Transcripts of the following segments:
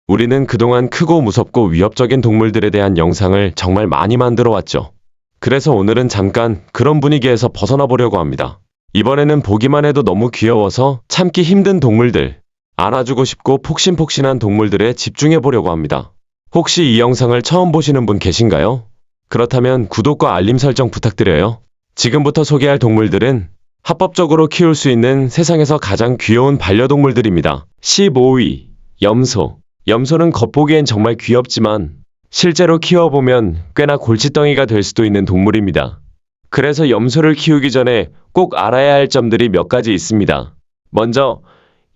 우리는 그동안 크고 무섭고 위협적인 동물들에 대한 영상을 정말 많이 만들어 왔죠. 그래서 오늘은 잠깐 그런 분위기에서 벗어나 보려고 합니다. 이번에는 보기만 해도 너무 귀여워서 참기 힘든 동물들, 안아주고 싶고 폭신폭신한 동물들에 집중해 보려고 합니다. 혹시 이 영상을 처음 보시는 분 계신가요? 그렇다면 구독과 알림 설정 부탁드려요. 지금부터 소개할 동물들은 합법적으로 키울 수 있는 세상에서 가장 귀여운 반려동물들입니다. 15위, 염소. 염소는 겉보기엔 정말 귀엽지만 실제로 키워보면 꽤나 골칫덩이가 될 수도 있는 동물입니다. 그래서 염소를 키우기 전에 꼭 알아야 할 점들이 몇 가지 있습니다. 먼저,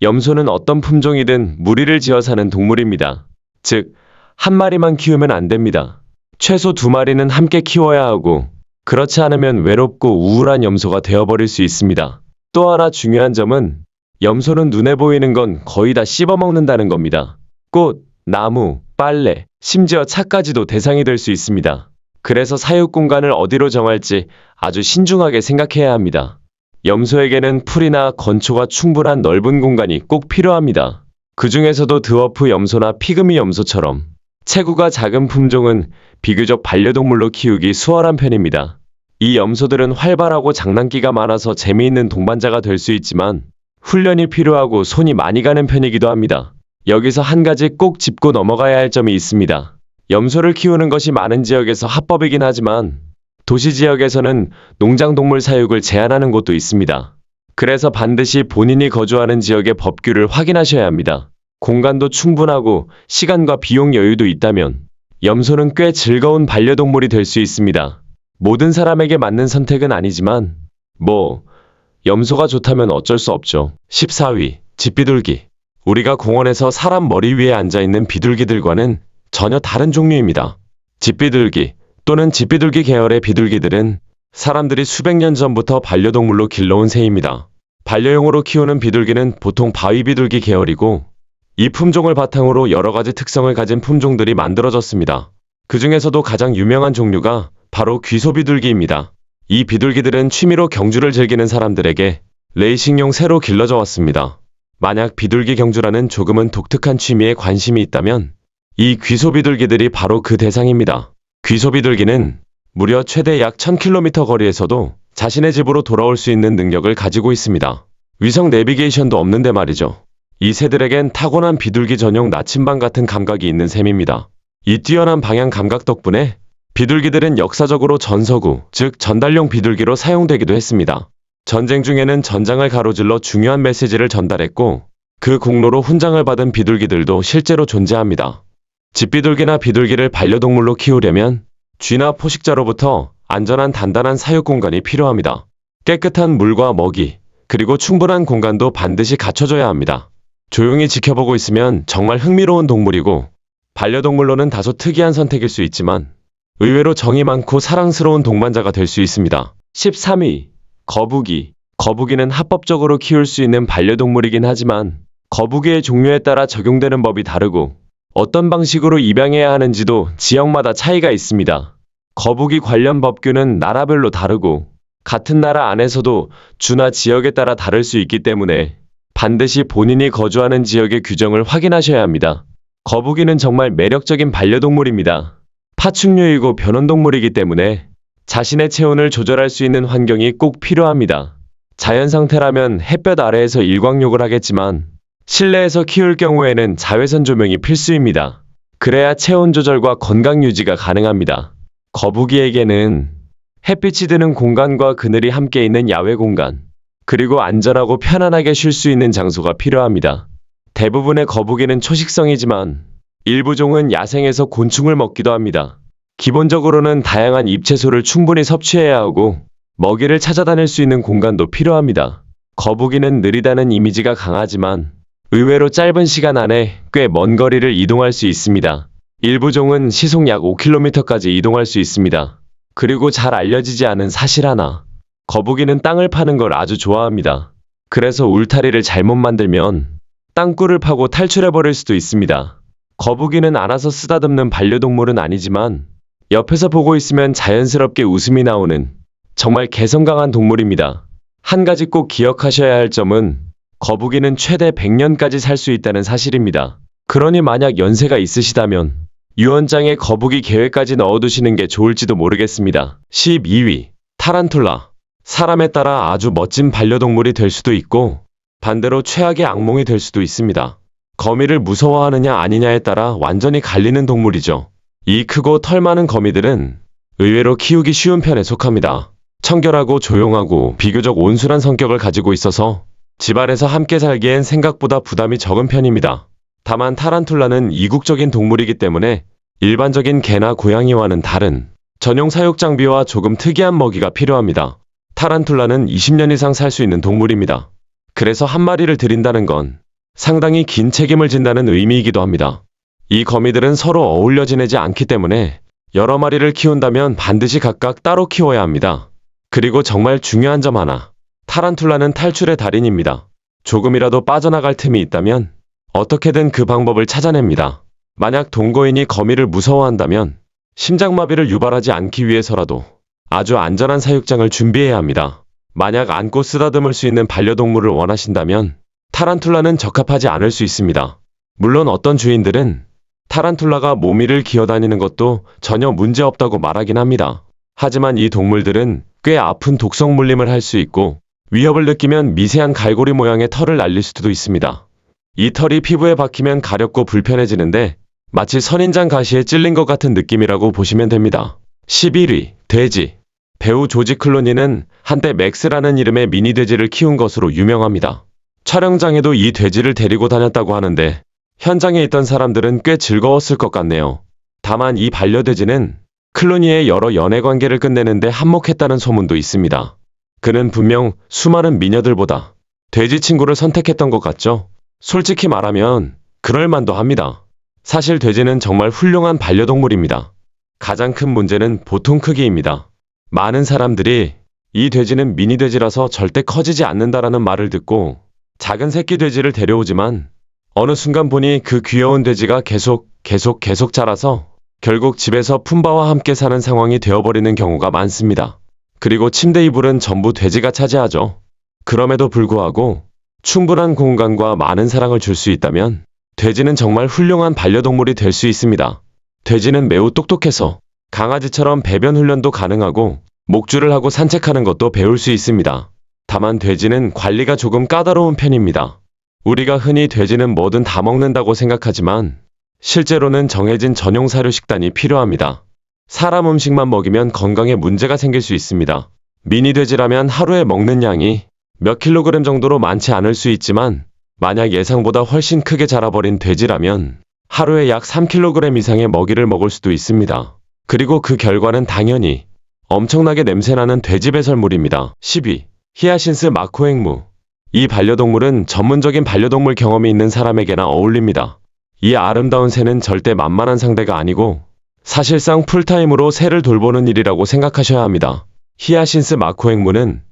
염소는 어떤 품종이든 무리를 지어 사는 동물입니다. 즉, 한 마리만 키우면 안 됩니다. 최소 2마리는 함께 키워야 하고, 그렇지 않으면 외롭고 우울한 염소가 되어버릴 수 있습니다. 또 하나 중요한 점은 염소는 눈에 보이는 건 거의 다 씹어먹는다는 겁니다. 꽃, 나무, 빨래, 심지어 차까지도 대상이 될 수 있습니다. 그래서 사육 공간을 어디로 정할지 아주 신중하게 생각해야 합니다. 염소에게는 풀이나 건초가 충분한 넓은 공간이 꼭 필요합니다. 그 중에서도 드워프 염소나 피그미 염소처럼 체구가 작은 품종은 비교적 반려동물로 키우기 수월한 편입니다. 이 염소들은 활발하고 장난기가 많아서 재미있는 동반자가 될 수 있지만 훈련이 필요하고 손이 많이 가는 편이기도 합니다. 여기서 한 가지 꼭 짚고 넘어가야 할 점이 있습니다. 염소를 키우는 것이 많은 지역에서 합법이긴 하지만 도시 지역에서는 농장동물 사육을 제한하는 곳도 있습니다. 그래서 반드시 본인이 거주하는 지역의 법규를 확인하셔야 합니다. 공간도 충분하고 시간과 비용 여유도 있다면 염소는 꽤 즐거운 반려동물이 될 수 있습니다. 모든 사람에게 맞는 선택은 아니지만 염소가 좋다면 어쩔 수 없죠. 14위, 집비둘기. 우리가 공원에서 사람 머리 위에 앉아있는 비둘기들과는 전혀 다른 종류입니다. 집비둘기 또는 집비둘기 계열의 비둘기들은 사람들이 수백 년 전부터 반려동물로 길러온 새입니다. 반려용으로 키우는 비둘기는 보통 바위비둘기 계열이고 이 품종을 바탕으로 여러 가지 특성을 가진 품종들이 만들어졌습니다. 그 중에서도 가장 유명한 종류가 바로 귀소비둘기입니다. 이 비둘기들은 취미로 경주를 즐기는 사람들에게 레이싱용 새로 길러져 왔습니다. 만약 비둘기 경주라는 조금은 독특한 취미에 관심이 있다면 이 귀소비둘기들이 바로 그 대상입니다. 귀소비둘기는 무려 최대 약 1000km 거리에서도 자신의 집으로 돌아올 수 있는 능력을 가지고 있습니다. 위성 내비게이션도 없는데 말이죠. 이 새들에겐 타고난 비둘기 전용 나침반 같은 감각이 있는 셈입니다. 이 뛰어난 방향 감각 덕분에 비둘기들은 역사적으로 전서구, 즉 전달용 비둘기로 사용되기도 했습니다. 전쟁 중에는 전장을 가로질러 중요한 메시지를 전달했고 그 공로로 훈장을 받은 비둘기들도 실제로 존재합니다. 집비둘기나 비둘기를 반려동물로 키우려면 쥐나 포식자로부터 안전한 단단한 사육 공간이 필요합니다. 깨끗한 물과 먹이, 그리고 충분한 공간도 반드시 갖춰줘야 합니다. 조용히 지켜보고 있으면 정말 흥미로운 동물이고 반려동물로는 다소 특이한 선택일 수 있지만 의외로 정이 많고 사랑스러운 동반자가 될 수 있습니다. 13위, 거북이. 거북이는 합법적으로 키울 수 있는 반려동물이긴 하지만 거북이의 종류에 따라 적용되는 법이 다르고 어떤 방식으로 입양해야 하는지도 지역마다 차이가 있습니다. 거북이 관련 법규는 나라별로 다르고 같은 나라 안에서도 주나 지역에 따라 다를 수 있기 때문에 반드시 본인이 거주하는 지역의 규정을 확인하셔야 합니다. 거북이는 정말 매력적인 반려동물입니다. 파충류이고 변온동물이기 때문에 자신의 체온을 조절할 수 있는 환경이 꼭 필요합니다. 자연 상태라면 햇볕 아래에서 일광욕을 하겠지만 실내에서 키울 경우에는 자외선 조명이 필수입니다. 그래야 체온 조절과 건강 유지가 가능합니다. 거북이에게는 햇빛이 드는 공간과 그늘이 함께 있는 야외 공간, 그리고 안전하고 편안하게 쉴 수 있는 장소가 필요합니다. 대부분의 거북이는 초식성이지만 일부 종은 야생에서 곤충을 먹기도 합니다. 기본적으로는 다양한 잎채소를 충분히 섭취해야 하고 먹이를 찾아다닐 수 있는 공간도 필요합니다. 거북이는 느리다는 이미지가 강하지만 의외로 짧은 시간 안에 꽤 먼 거리를 이동할 수 있습니다. 일부 종은 시속 약 5km까지 이동할 수 있습니다. 그리고 잘 알려지지 않은 사실 하나. 거북이는 땅을 파는 걸 아주 좋아합니다. 그래서 울타리를 잘못 만들면 땅굴을 파고 탈출해버릴 수도 있습니다. 거북이는 안아서 쓰다듬는 반려동물은 아니지만 옆에서 보고 있으면 자연스럽게 웃음이 나오는 정말 개성 강한 동물입니다. 한 가지 꼭 기억하셔야 할 점은 거북이는 최대 100년까지 살 수 있다는 사실입니다. 그러니 만약 연세가 있으시다면 유언장에 거북이 계획까지 넣어두시는 게 좋을지도 모르겠습니다. 12위. 타란툴라. 사람에 따라 아주 멋진 반려동물이 될 수도 있고 반대로 최악의 악몽이 될 수도 있습니다. 거미를 무서워하느냐 아니냐에 따라 완전히 갈리는 동물이죠. 이 크고 털 많은 거미들은 의외로 키우기 쉬운 편에 속합니다. 청결하고 조용하고 비교적 온순한 성격을 가지고 있어서 집안에서 함께 살기엔 생각보다 부담이 적은 편입니다. 다만 타란툴라는 이국적인 동물이기 때문에 일반적인 개나 고양이와는 다른 전용 사육 장비와 조금 특이한 먹이가 필요합니다. 타란툴라는 20년 이상 살 수 있는 동물입니다. 그래서 한 마리를 들인다는 건 상당히 긴 책임을 진다는 의미이기도 합니다. 이 거미들은 서로 어울려 지내지 않기 때문에 여러 마리를 키운다면 반드시 각각 따로 키워야 합니다. 그리고 정말 중요한 점 하나. 타란툴라는 탈출의 달인입니다. 조금이라도 빠져나갈 틈이 있다면 어떻게든 그 방법을 찾아냅니다. 만약 동거인이 거미를 무서워한다면 심장마비를 유발하지 않기 위해서라도 아주 안전한 사육장을 준비해야 합니다. 만약 안고 쓰다듬을 수 있는 반려동물을 원하신다면 타란툴라는 적합하지 않을 수 있습니다. 물론 어떤 주인들은 타란툴라가 몸 위를 기어다니는 것도 전혀 문제없다고 말하긴 합니다. 하지만 이 동물들은 꽤 아픈 독성 물림을 할 수 있고 위협을 느끼면 미세한 갈고리 모양의 털을 날릴 수도 있습니다. 이 털이 피부에 박히면 가렵고 불편해지는데 마치 선인장 가시에 찔린 것 같은 느낌이라고 보시면 됩니다. 11위. 돼지. 배우 조지 클루니는 한때 맥스라는 이름의 미니 돼지를 키운 것으로 유명합니다. 촬영장에도 이 돼지를 데리고 다녔다고 하는데 현장에 있던 사람들은 꽤 즐거웠을 것 같네요. 다만 이 반려돼지는 클루니의 여러 연애 관계를 끝내는데 한몫했다는 소문도 있습니다. 그는 분명 수많은 미녀들보다 돼지 친구를 선택했던 것 같죠? 솔직히 말하면 그럴 만도 합니다. 사실 돼지는 정말 훌륭한 반려동물입니다. 가장 큰 문제는 보통 크기입니다. 많은 사람들이 이 돼지는 미니 돼지라서 절대 커지지 않는다라는 말을 듣고 작은 새끼 돼지를 데려오지만 어느 순간 보니 그 귀여운 돼지가 계속 자라서 결국 집에서 품바와 함께 사는 상황이 되어버리는 경우가 많습니다. 그리고 침대 이불은 전부 돼지가 차지하죠. 그럼에도 불구하고 충분한 공간과 많은 사랑을 줄 수 있다면 돼지는 정말 훌륭한 반려동물이 될 수 있습니다. 돼지는 매우 똑똑해서 강아지처럼 배변 훈련도 가능하고 목줄을 하고 산책하는 것도 배울 수 있습니다. 다만 돼지는 관리가 조금 까다로운 편입니다. 우리가 흔히 돼지는 뭐든 다 먹는다고 생각하지만 실제로는 정해진 전용 사료 식단이 필요합니다. 사람 음식만 먹이면 건강에 문제가 생길 수 있습니다. 미니 돼지라면 하루에 먹는 양이 몇 킬로그램 정도로 많지 않을 수 있지만 만약 예상보다 훨씬 크게 자라버린 돼지라면 하루에 약 3kg 이상의 먹이를 먹을 수도 있습니다. 그리고 그 결과는 당연히 엄청나게 냄새나는 돼지 배설물입니다. 10위. 히아신스 마코 앵무. 이 반려동물은 전문적인 반려동물 경험이 있는 사람에게나 어울립니다. 이 아름다운 새는 절대 만만한 상대가 아니고 사실상 풀타임으로 새를 돌보는 일이라고 생각하셔야 합니다. 히아신스 마코 앵무는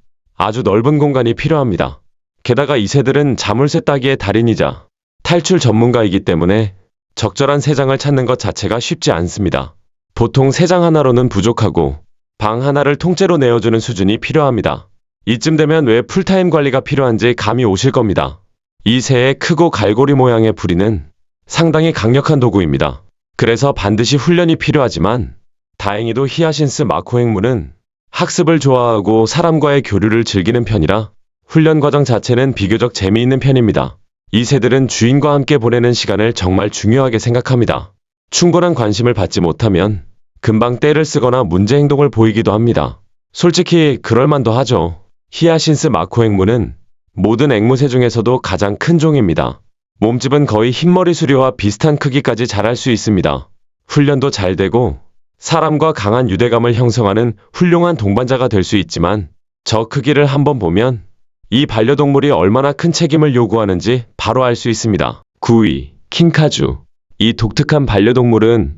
아주 넓은 공간이 필요합니다. 게다가 이 새들은 자물쇠 따기의 달인이자 탈출 전문가이기 때문에 적절한 새장을 찾는 것 자체가 쉽지 않습니다. 보통 새장 하나로는 부족하고 방 하나를 통째로 내어주는 수준이 필요합니다. 이쯤 되면 왜 풀타임 관리가 필요한지 감이 오실 겁니다. 이 새의 크고 갈고리 모양의 부리는 상당히 강력한 도구입니다. 그래서 반드시 훈련이 필요하지만 다행히도 히아신스 마코 앵무는 학습을 좋아하고 사람과의 교류를 즐기는 편이라 훈련 과정 자체는 비교적 재미있는 편입니다. 이 새들은 주인과 함께 보내는 시간을 정말 중요하게 생각합니다. 충분한 관심을 받지 못하면 금방 떼를 쓰거나 문제 행동을 보이기도 합니다. 솔직히 그럴만도 하죠. 히아신스 마코 앵무는 모든 앵무새 중에서도 가장 큰 종입니다. 몸집은 거의 흰머리 수리와 비슷한 크기까지 자랄 수 있습니다. 훈련도 잘 되고 사람과 강한 유대감을 형성하는 훌륭한 동반자가 될 수 있지만 저 크기를 한번 보면 이 반려동물이 얼마나 큰 책임을 요구하는지 바로 알 수 있습니다. 9위. 킹카주. 이 독특한 반려동물은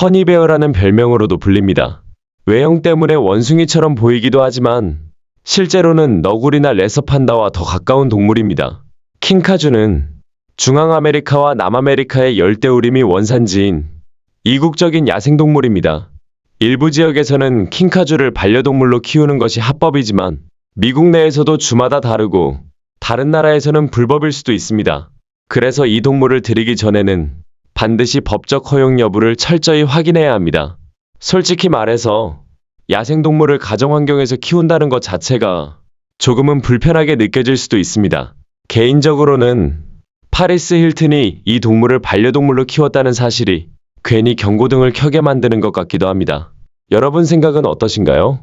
허니베어라는 별명으로도 불립니다. 외형 때문에 원숭이처럼 보이기도 하지만 실제로는 너구리나 레서판다와 더 가까운 동물입니다. 킹카주는 중앙아메리카와 남아메리카의 열대우림이 원산지인 이국적인 야생동물입니다. 일부 지역에서는 킹카주를 반려동물로 키우는 것이 합법이지만 미국 내에서도 주마다 다르고 다른 나라에서는 불법일 수도 있습니다. 그래서 이 동물을 들이기 전에는 반드시 법적 허용 여부를 철저히 확인해야 합니다. 솔직히 말해서 야생동물을 가정환경에서 키운다는 것 자체가 조금은 불편하게 느껴질 수도 있습니다. 개인적으로는 파리스 힐튼이 이 동물을 반려동물로 키웠다는 사실이 괜히 경고등을 켜게 만드는 것 같기도 합니다. 여러분 생각은 어떠신가요?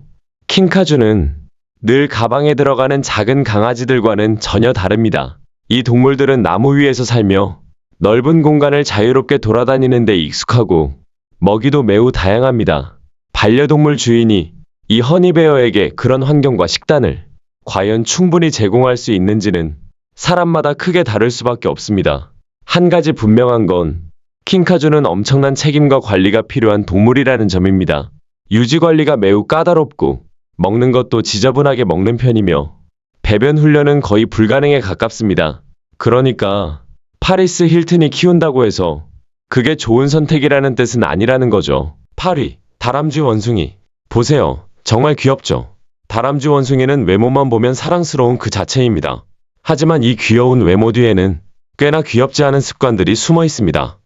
킹카주는 늘 가방에 들어가는 작은 강아지들과는 전혀 다릅니다. 이 동물들은 나무 위에서 살며 넓은 공간을 자유롭게 돌아다니는 데 익숙하고 먹이도 매우 다양합니다. 반려동물 주인이 이 허니베어에게 그런 환경과 식단을 과연 충분히 제공할 수 있는지는 사람마다 크게 다를 수밖에 없습니다. 한 가지 분명한 건 킹카주는 엄청난 책임과 관리가 필요한 동물이라는 점입니다. 유지 관리가 매우 까다롭고 먹는 것도 지저분하게 먹는 편이며 배변 훈련은 거의 불가능에 가깝습니다. 그러니까 파리스 힐튼이 키운다고 해서 그게 좋은 선택이라는 뜻은 아니라는 거죠. 8위, 다람쥐 원숭이. 보세요. 정말 귀엽죠? 다람쥐 원숭이는 외모만 보면 사랑스러운 그 자체입니다. 하지만 이 귀여운 외모 뒤에는 꽤나 귀엽지 않은 습관들이 숨어 있습니다.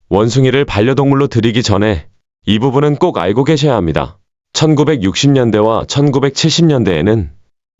원숭이를 반려동물로 들이기 전에 이 부분은 꼭 알고 계셔야 합니다. 1960년대와 1970년대에는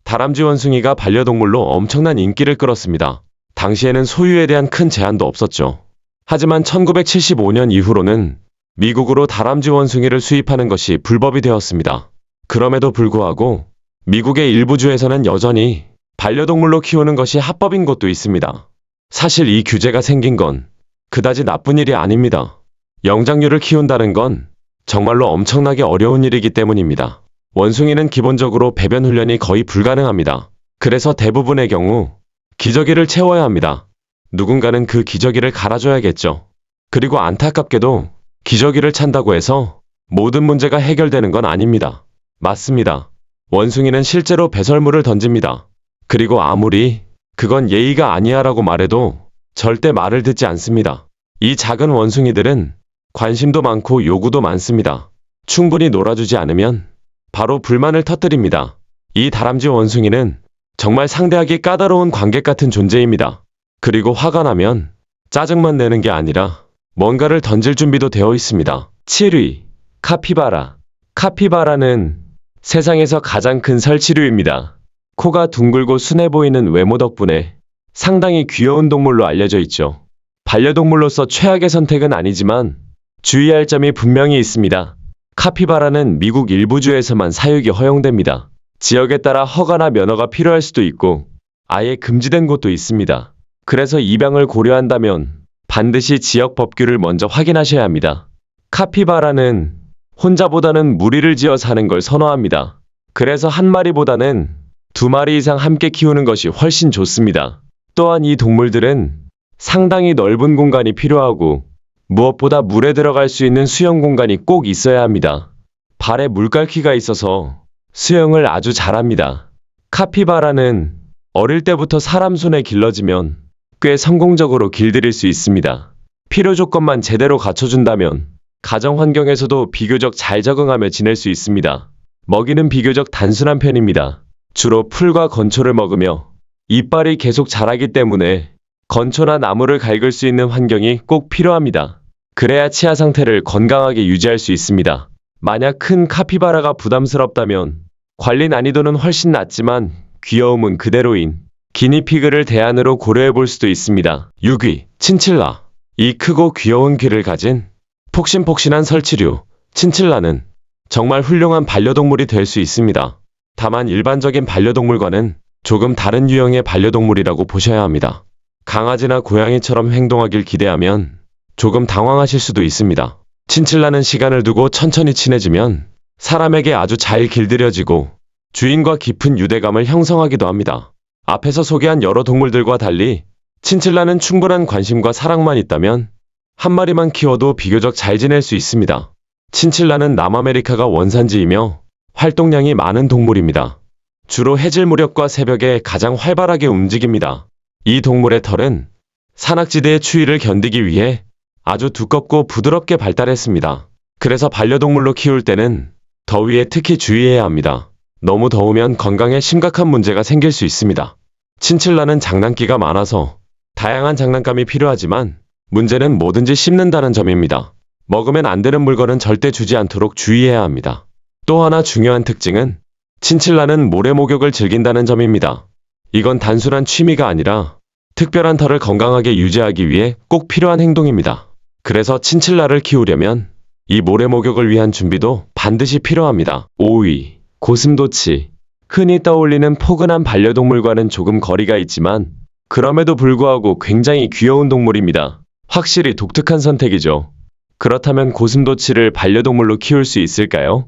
다람쥐 원숭이가 반려동물로 엄청난 인기를 끌었습니다. 당시에는 소유에 대한 큰 제한도 없었죠. 하지만 1975년 이후로는 미국으로 다람쥐 원숭이를 수입하는 것이 불법이 되었습니다. 그럼에도 불구하고 미국의 일부 주에서는 여전히 반려동물로 키우는 것이 합법인 곳도 있습니다. 사실 이 규제가 생긴 건 그다지 나쁜 일이 아닙니다. 영장류를 키운다는 건 정말로 엄청나게 어려운 일이기 때문입니다. 원숭이는 기본적으로 배변 훈련이 거의 불가능합니다. 그래서 대부분의 경우 기저귀를 채워야 합니다. 누군가는 그 기저귀를 갈아줘야겠죠. 그리고 안타깝게도 기저귀를 찬다고 해서 모든 문제가 해결되는 건 아닙니다. 맞습니다. 원숭이는 실제로 배설물을 던집니다. 그리고 아무리 그건 예의가 아니야라고 말해도 절대 말을 듣지 않습니다. 이 작은 원숭이들은 관심도 많고 요구도 많습니다. 충분히 놀아주지 않으면 바로 불만을 터뜨립니다. 이 다람쥐 원숭이는 정말 상대하기 까다로운 관객 같은 존재입니다. 그리고 화가 나면 짜증만 내는 게 아니라 뭔가를 던질 준비도 되어 있습니다. 7위, 카피바라. 카피바라는 세상에서 가장 큰 설치류입니다. 코가 둥글고 순해 보이는 외모 덕분에 상당히 귀여운 동물로 알려져 있죠. 반려동물로서 최악의 선택은 아니지만 주의할 점이 분명히 있습니다. 카피바라는 미국 일부 주에서만 사육이 허용됩니다. 지역에 따라 허가나 면허가 필요할 수도 있고 아예 금지된 곳도 있습니다. 그래서 입양을 고려한다면 반드시 지역 법규를 먼저 확인하셔야 합니다. 카피바라는 혼자보다는 무리를 지어 사는 걸 선호합니다. 그래서 한 마리보다는 두 마리 이상 함께 키우는 것이 훨씬 좋습니다. 또한 이 동물들은 상당히 넓은 공간이 필요하고 무엇보다 물에 들어갈 수 있는 수영 공간이 꼭 있어야 합니다. 발에 물갈퀴가 있어서 수영을 아주 잘합니다. 카피바라는 어릴 때부터 사람 손에 길러지면 꽤 성공적으로 길들일 수 있습니다. 필요 조건만 제대로 갖춰준다면 가정 환경에서도 비교적 잘 적응하며 지낼 수 있습니다. 먹이는 비교적 단순한 편입니다. 주로 풀과 건초를 먹으며 이빨이 계속 자라기 때문에 건초나 나무를 갉을 수 있는 환경이 꼭 필요합니다. 그래야 치아 상태를 건강하게 유지할 수 있습니다. 만약 큰 카피바라가 부담스럽다면 관리 난이도는 훨씬 낮지만 귀여움은 그대로인 기니피그를 대안으로 고려해 볼 수도 있습니다. 6위, 친칠라. 이 크고 귀여운 귀를 가진 폭신폭신한 설치류, 친칠라는 정말 훌륭한 반려동물이 될 수 있습니다. 다만 일반적인 반려동물과는 조금 다른 유형의 반려동물이라고 보셔야 합니다. 강아지나 고양이처럼 행동하길 기대하면 조금 당황하실 수도 있습니다. 친칠라는 시간을 두고 천천히 친해지면 사람에게 아주 잘 길들여지고 주인과 깊은 유대감을 형성하기도 합니다. 앞에서 소개한 여러 동물들과 달리 친칠라는 충분한 관심과 사랑만 있다면 한 마리만 키워도 비교적 잘 지낼 수 있습니다. 친칠라는 남아메리카가 원산지이며 활동량이 많은 동물입니다. 주로 해질 무렵과 새벽에 가장 활발하게 움직입니다. 이 동물의 털은 산악지대의 추위를 견디기 위해 아주 두껍고 부드럽게 발달했습니다. 그래서 반려동물로 키울 때는 더위에 특히 주의해야 합니다. 너무 더우면 건강에 심각한 문제가 생길 수 있습니다. 친칠라는 장난기가 많아서 다양한 장난감이 필요하지만 문제는 뭐든지 씹는다는 점입니다. 먹으면 안 되는 물건은 절대 주지 않도록 주의해야 합니다. 또 하나 중요한 특징은 친칠라는 모래 목욕을 즐긴다는 점입니다. 이건 단순한 취미가 아니라 특별한 털을 건강하게 유지하기 위해 꼭 필요한 행동입니다. 그래서 친칠라를 키우려면 이 모래 목욕을 위한 준비도 반드시 필요합니다. 5위, 고슴도치. 흔히 떠올리는 포근한 반려동물과는 조금 거리가 있지만 그럼에도 불구하고 굉장히 귀여운 동물입니다. 확실히 독특한 선택이죠. 그렇다면 고슴도치를 반려동물로 키울 수 있을까요?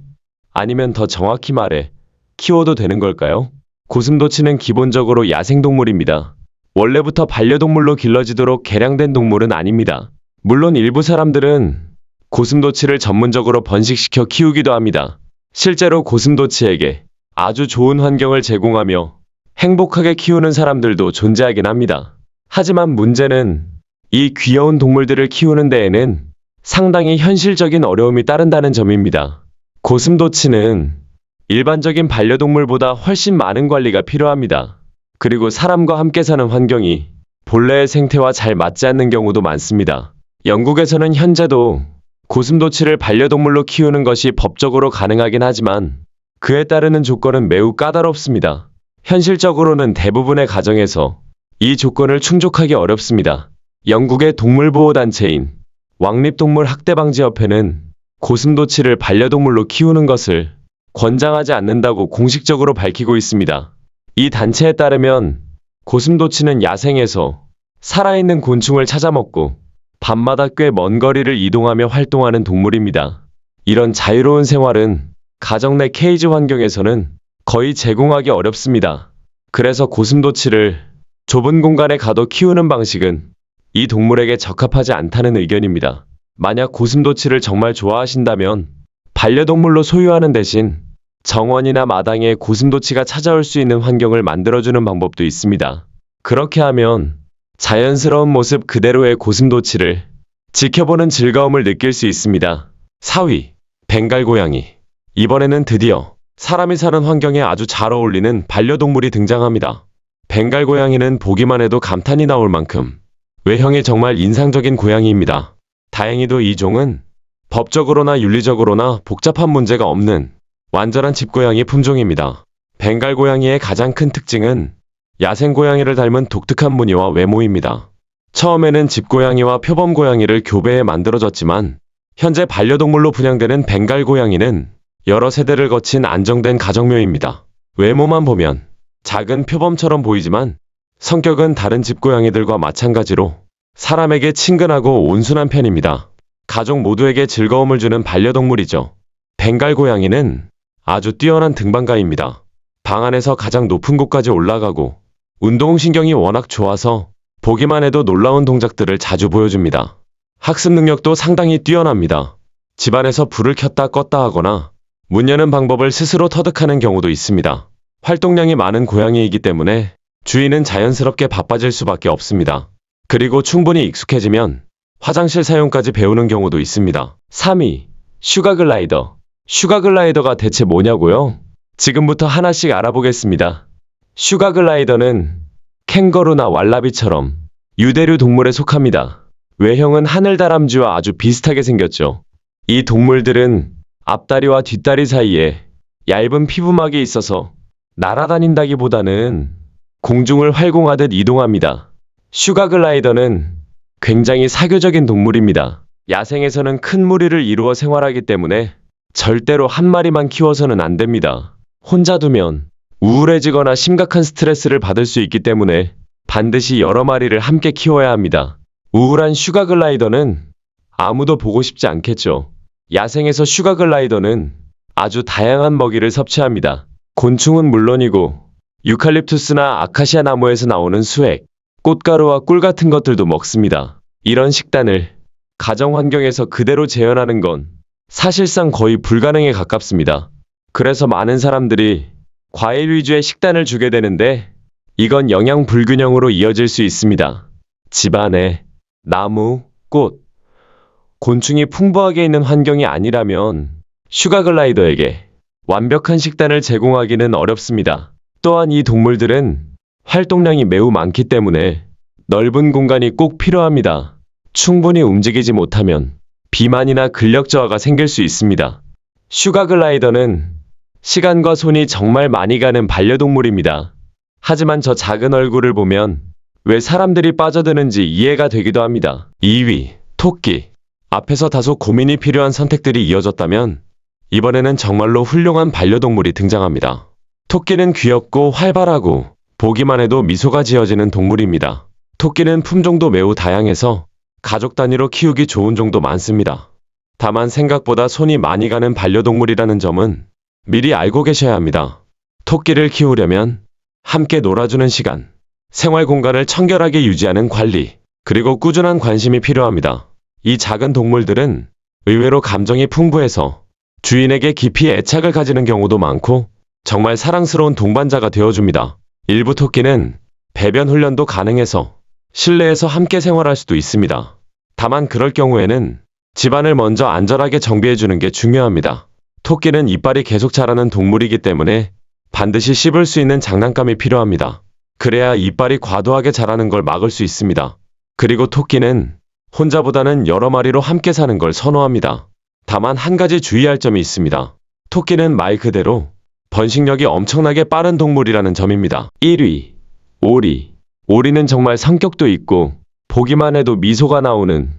아니면 더 정확히 말해 키워도 되는 걸까요? 고슴도치는 기본적으로 야생동물입니다. 원래부터 반려동물로 길러지도록 개량된 동물은 아닙니다. 물론 일부 사람들은 고슴도치를 전문적으로 번식시켜 키우기도 합니다. 실제로 고슴도치에게 아주 좋은 환경을 제공하며 행복하게 키우는 사람들도 존재하긴 합니다. 하지만 문제는 이 귀여운 동물들을 키우는 데에는 상당히 현실적인 어려움이 따른다는 점입니다. 고슴도치는 일반적인 반려동물보다 훨씬 많은 관리가 필요합니다. 그리고 사람과 함께 사는 환경이 본래의 생태와 잘 맞지 않는 경우도 많습니다. 영국에서는 현재도 고슴도치를 반려동물로 키우는 것이 법적으로 가능하긴 하지만 그에 따르는 조건은 매우 까다롭습니다. 현실적으로는 대부분의 가정에서 이 조건을 충족하기 어렵습니다. 영국의 동물보호단체인 왕립동물학대방지협회는 고슴도치를 반려동물로 키우는 것을 권장하지 않는다고 공식적으로 밝히고 있습니다. 이 단체에 따르면 고슴도치는 야생에서 살아있는 곤충을 찾아먹고 밤마다 꽤 먼 거리를 이동하며 활동하는 동물입니다. 이런 자유로운 생활은 가정 내 케이지 환경에서는 거의 제공하기 어렵습니다. 그래서 고슴도치를 좁은 공간에 가둬 키우는 방식은 이 동물에게 적합하지 않다는 의견입니다. 만약 고슴도치를 정말 좋아하신다면 반려동물로 소유하는 대신 정원이나 마당에 고슴도치가 찾아올 수 있는 환경을 만들어주는 방법도 있습니다. 그렇게 하면 자연스러운 모습 그대로의 고슴도치를 지켜보는 즐거움을 느낄 수 있습니다. 4위, 벵갈 고양이. 이번에는 드디어 사람이 사는 환경에 아주 잘 어울리는 반려동물이 등장합니다. 벵갈 고양이는 보기만 해도 감탄이 나올 만큼 외형이 정말 인상적인 고양이입니다. 다행히도 이 종은 법적으로나 윤리적으로나 복잡한 문제가 없는 완전한 집고양이 품종입니다. 벵갈 고양이의 가장 큰 특징은 야생 고양이를 닮은 독특한 무늬와 외모입니다. 처음에는 집고양이와 표범고양이를 교배해 만들어졌지만 현재 반려동물로 분양되는 벵갈 고양이는 여러 세대를 거친 안정된 가정묘입니다. 외모만 보면 작은 표범처럼 보이지만 성격은 다른 집고양이들과 마찬가지로 사람에게 친근하고 온순한 편입니다. 가족 모두에게 즐거움을 주는 반려동물이죠. 벵갈 고양이는 아주 뛰어난 등반가입니다. 방 안에서 가장 높은 곳까지 올라가고 운동신경이 워낙 좋아서 보기만 해도 놀라운 동작들을 자주 보여줍니다. 학습 능력도 상당히 뛰어납니다. 집안에서 불을 켰다 껐다 하거나 문 여는 방법을 스스로 터득하는 경우도 있습니다. 활동량이 많은 고양이이기 때문에 주인은 자연스럽게 바빠질 수밖에 없습니다. 그리고 충분히 익숙해지면 화장실 사용까지 배우는 경우도 있습니다. 3위, 슈가글라이더. 슈가글라이더가 대체 뭐냐고요? 지금부터 하나씩 알아보겠습니다. 슈가글라이더는 캥거루나 왈라비처럼 유대류 동물에 속합니다. 외형은 하늘다람쥐와 아주 비슷하게 생겼죠. 이 동물들은 앞다리와 뒷다리 사이에 얇은 피부막이 있어서 날아다닌다기보다는 공중을 활공하듯 이동합니다. 슈가글라이더는 굉장히 사교적인 동물입니다. 야생에서는 큰 무리를 이루어 생활하기 때문에 절대로 한 마리만 키워서는 안 됩니다. 혼자 두면 우울해지거나 심각한 스트레스를 받을 수 있기 때문에 반드시 여러 마리를 함께 키워야 합니다. 우울한 슈가글라이더는 아무도 보고 싶지 않겠죠. 야생에서 슈가글라이더는 아주 다양한 먹이를 섭취합니다. 곤충은 물론이고 유칼립투스나 아카시아 나무에서 나오는 수액, 꽃가루와 꿀 같은 것들도 먹습니다. 이런 식단을 가정 환경에서 그대로 재현하는 건 사실상 거의 불가능에 가깝습니다. 그래서 많은 사람들이 과일 위주의 식단을 주게 되는데 이건 영양 불균형으로 이어질 수 있습니다. 집안에 나무, 꽃, 곤충이 풍부하게 있는 환경이 아니라면 슈가글라이더에게 완벽한 식단을 제공하기는 어렵습니다. 또한 이 동물들은 활동량이 매우 많기 때문에 넓은 공간이 꼭 필요합니다. 충분히 움직이지 못하면 비만이나 근력 저하가 생길 수 있습니다. 슈가글라이더는 시간과 손이 정말 많이 가는 반려동물입니다. 하지만 저 작은 얼굴을 보면 왜 사람들이 빠져드는지 이해가 되기도 합니다. 2위, 토끼. 앞에서 다소 고민이 필요한 선택들이 이어졌다면 이번에는 정말로 훌륭한 반려동물이 등장합니다. 토끼는 귀엽고 활발하고 보기만 해도 미소가 지어지는 동물입니다. 토끼는 품종도 매우 다양해서 가족 단위로 키우기 좋은 종도 많습니다. 다만 생각보다 손이 많이 가는 반려동물이라는 점은 미리 알고 계셔야 합니다. 토끼를 키우려면 함께 놀아주는 시간, 생활 공간을 청결하게 유지하는 관리, 그리고 꾸준한 관심이 필요합니다. 이 작은 동물들은 의외로 감정이 풍부해서 주인에게 깊이 애착을 가지는 경우도 많고 정말 사랑스러운 동반자가 되어줍니다. 일부 토끼는 배변 훈련도 가능해서 실내에서 함께 생활할 수도 있습니다. 다만 그럴 경우에는 집안을 먼저 안전하게 정비해주는 게 중요합니다. 토끼는 이빨이 계속 자라는 동물이기 때문에 반드시 씹을 수 있는 장난감이 필요합니다. 그래야 이빨이 과도하게 자라는 걸 막을 수 있습니다. 그리고 토끼는 혼자보다는 여러 마리로 함께 사는 걸 선호합니다. 다만 한 가지 주의할 점이 있습니다. 토끼는 말 그대로 번식력이 엄청나게 빠른 동물이라는 점입니다. 1위, 오리. 오리는 정말 성격도 있고 보기만 해도 미소가 나오는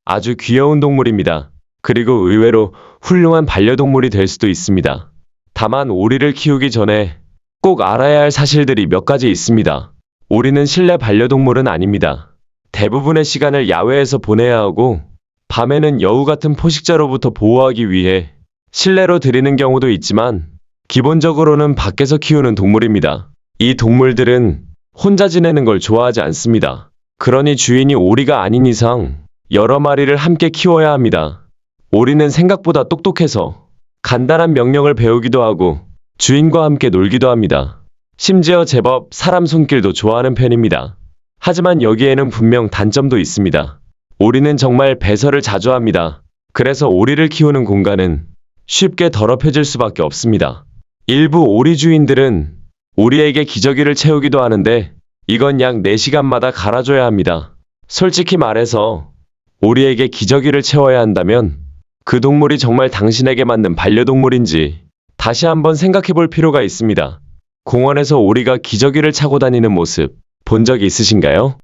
아주 귀여운 동물입니다. 그리고 의외로 훌륭한 반려동물이 될 수도 있습니다. 다만 오리를 키우기 전에 꼭 알아야 할 사실들이 몇 가지 있습니다. 오리는 실내 반려동물은 아닙니다. 대부분의 시간을 야외에서 보내야 하고 밤에는 여우 같은 포식자로부터 보호하기 위해 실내로 들이는 경우도 있지만 기본적으로는 밖에서 키우는 동물입니다. 이 동물들은 혼자 지내는 걸 좋아하지 않습니다. 그러니 주인이 오리가 아닌 이상 여러 마리를 함께 키워야 합니다. 오리는 생각보다 똑똑해서 간단한 명령을 배우기도 하고 주인과 함께 놀기도 합니다. 심지어 제법 사람 손길도 좋아하는 편입니다. 하지만 여기에는 분명 단점도 있습니다. 오리는 정말 배설을 자주 합니다. 그래서 오리를 키우는 공간은 쉽게 더럽혀질 수밖에 없습니다. 일부 오리 주인들은 오리에게 기저귀를 채우기도 하는데 이건 약 4시간마다 갈아줘야 합니다. 솔직히 말해서 오리에게 기저귀를 채워야 한다면 그 동물이 정말 당신에게 맞는 반려동물인지 다시 한번 생각해 볼 필요가 있습니다. 공원에서 오리가 기저귀를 차고 다니는 모습 본 적 있으신가요?